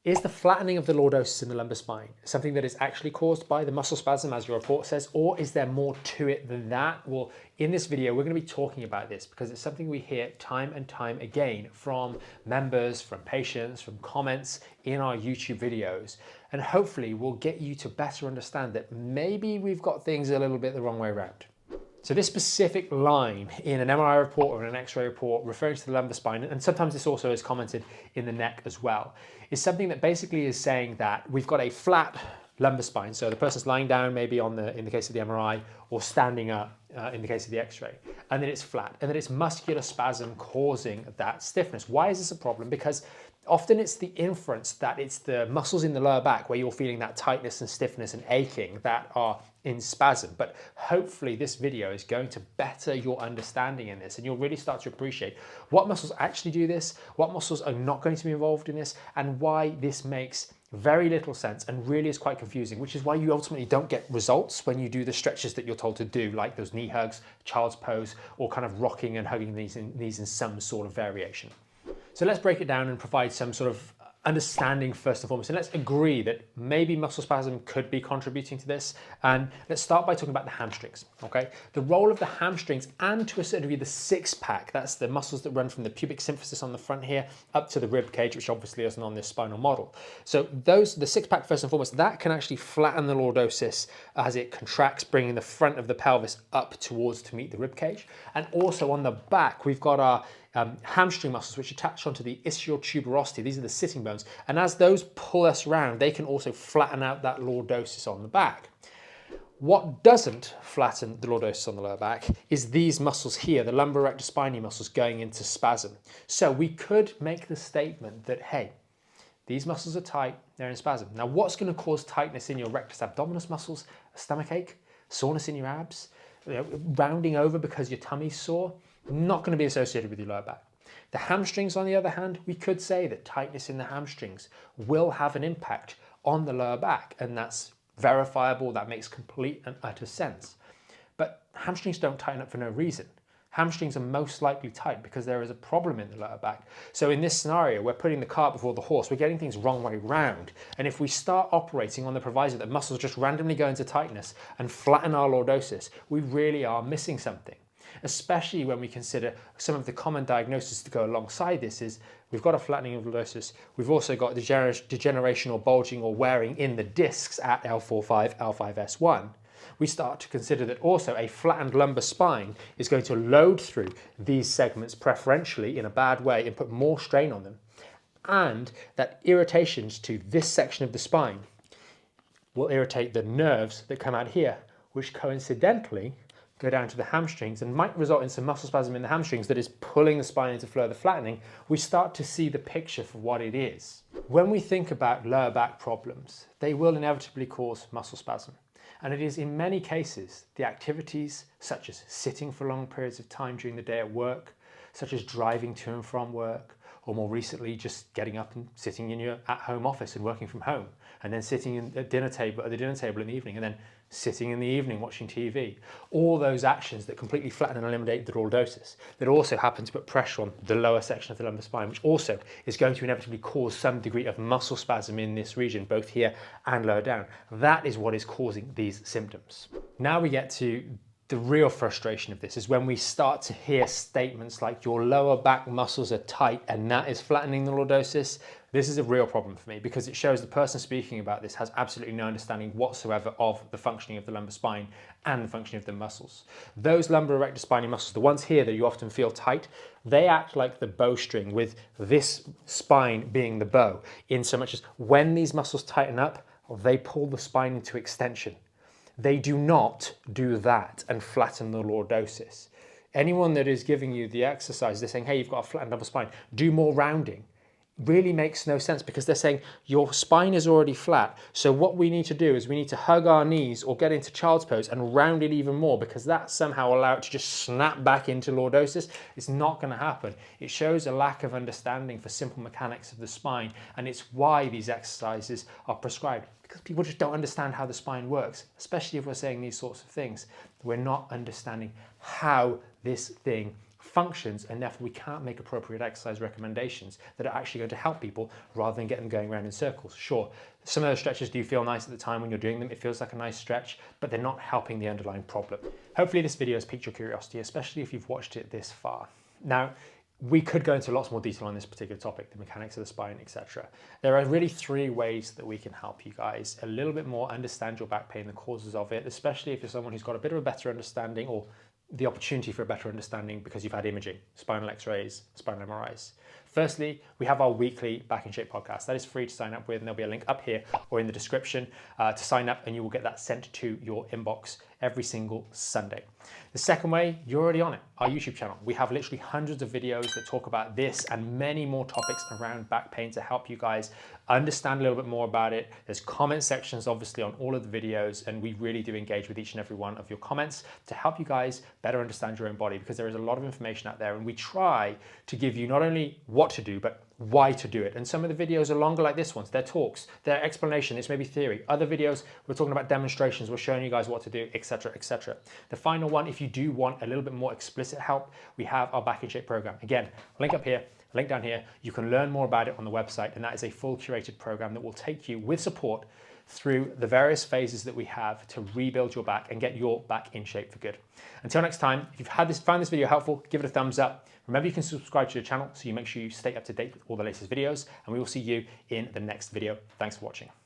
Is the flattening of the lordosis in the lumbar spine something that is actually caused by the muscle spasm, as your report says, or is there more to it than that? Well, in this video, we're going to be talking about this because it's something we hear time and time again from members, from patients, from comments in our YouTube videos. And hopefully we'll get you to better understand that maybe we've got things a little bit the wrong way around. So this specific line in an MRI report or an X-ray report referring to the lumbar spine, and sometimes this also is commented in the neck as well, is something that basically is saying that we've got a flat lumbar spine. So the person's lying down maybe in the case of the MRI, or standing up in the case of the X-ray, and then it's flat, and then it's muscular spasm causing that stiffness. Why is this a problem? Because often it's the inference that it's the muscles in the lower back where you're feeling that tightness and stiffness and aching that are in spasm. But hopefully this video is going to better your understanding in this, and you'll really start to appreciate what muscles actually do this, what muscles are not going to be involved in this, and why this makes very little sense and really is quite confusing, which is why you ultimately don't get results when you do the stretches that you're told to do, like those knee hugs, child's pose, or kind of rocking and hugging these in some sort of variation. So let's break it down and provide some sort of understanding first and foremost, and let's agree that maybe muscle spasm could be contributing to this. And let's start by talking about the hamstrings, okay? The role of the hamstrings, and to a certain degree the six pack, that's the muscles that run from the pubic symphysis on the front here up to the rib cage, which obviously isn't on this spinal model. So the six pack first and foremost, that can actually flatten the lordosis as it contracts, bringing the front of the pelvis up towards to meet the rib cage. And also on the back, we've got our hamstring muscles, which attach onto the ischial tuberosity. These are the sitting bones. And as those pull us around, they can also flatten out that lordosis on the back. What doesn't flatten the lordosis on the lower back is these muscles here, the lumbar rectus spinae muscles going into spasm. So we could make the statement that, hey, these muscles are tight, they're in spasm. Now, what's going to cause tightness in your rectus abdominis muscles? A stomach ache, soreness in your abs, rounding over because your tummy's sore? Not going to be associated with your lower back. The hamstrings, on the other hand, we could say that tightness in the hamstrings will have an impact on the lower back, and that's verifiable. That makes complete and utter sense. But hamstrings don't tighten up for no reason. Hamstrings are most likely tight because there is a problem in the lower back. So in this scenario, we're putting the cart before the horse. We're getting things wrong way round. And if we start operating on the proviso that muscles just randomly go into tightness and flatten our lordosis, we really are missing something. Especially when we consider some of the common diagnoses to go alongside this is we've got a flattening of lordosis, we've also got degeneration or bulging or wearing in the discs at L4-5, L5-S1. We start to consider that also a flattened lumbar spine is going to load through these segments preferentially in a bad way and put more strain on them, and that irritations to this section of the spine will irritate the nerves that come out here, which coincidentally go down to the hamstrings and might result in some muscle spasm in the hamstrings that is pulling the spine into further flattening. We start to see the picture for what it is. When we think about lower back problems, they will inevitably cause muscle spasm. And it is in many cases the activities such as sitting for long periods of time during the day at work, such as driving to and from work, or more recently just getting up and sitting in your at-home office and working from home, and then sitting at the dinner table in the evening, and then sitting in the evening watching TV. All those actions that completely flatten and eliminate the lordosis, that also happen to put pressure on the lower section of the lumbar spine, which also is going to inevitably cause some degree of muscle spasm in this region, both here and lower down. That is what is causing these symptoms. Now we get to the real frustration of this, is when we start to hear statements like your lower back muscles are tight and that is flattening the lordosis. This is a real problem for me because it shows the person speaking about this has absolutely no understanding whatsoever of the functioning of the lumbar spine and the functioning of the muscles. Those lumbar rectus spinae muscles, the ones here that you often feel tight, they act like the bowstring, with this spine being the bow, in so much as when these muscles tighten up, they pull the spine into extension. They do not do that and flatten the lordosis. Anyone that is giving you the exercise, they're saying, hey, you've got a flattened upper spine, do more rounding, really makes no sense, because they're saying your spine is already flat. So what we need to do is we need to hug our knees or get into child's pose and round it even more, because that somehow allow it to just snap back into lordosis. It's not going to happen. It shows a lack of understanding for simple mechanics of the spine, and it's why these exercises are prescribed, because people just don't understand how the spine works, especially if we're saying these sorts of things. We're not understanding how this thing functions, and therefore we can't make appropriate exercise recommendations that are actually going to help people rather than get them going around in circles. Sure, some of those stretches do feel nice at the time when you're doing them. It feels like a nice stretch, but they're not helping the underlying problem. Hopefully this video has piqued your curiosity, especially if you've watched it this far. Now, we could go into lots more detail on this particular topic, the mechanics of the spine, etc. There are really 3 ways that we can help you guys a little bit more understand your back pain, the causes of it, especially if you're someone who's got a bit of a better understanding or the opportunity for a better understanding because you've had imaging, spinal x-rays, spinal MRIs. Firstly, we have our weekly Back in Shape podcast. That is free to sign up with, and there'll be a link up here or in the description to sign up, and you will get that sent to your inbox every single Sunday. The second way, you're already on it, our YouTube channel. We have literally hundreds of videos that talk about this and many more topics around back pain to help you guys understand a little bit more about it. There's comment sections obviously on all of the videos, and we really do engage with each and every one of your comments to help you guys better understand your own body, because there is a lot of information out there, and we try to give you not only what to do, but why to do it. And some of the videos are longer like this one. They're talks, they're explanation, it's maybe theory. Other videos, we're talking about demonstrations, we're showing you guys what to do, etc., etc. The final one, if you do want a little bit more explicit help, we have our Back in Shape program. Again, link up here, link down here. You can learn more about it on the website, and that is a full curated program that will take you with support through the various phases that we have to rebuild your back and get your back in shape for good. Until next time, if you've found this video helpful, give it a thumbs up. Remember, you can subscribe to the channel so you make sure you stay up to date with all the latest videos, and we will see you in the next video. Thanks for watching.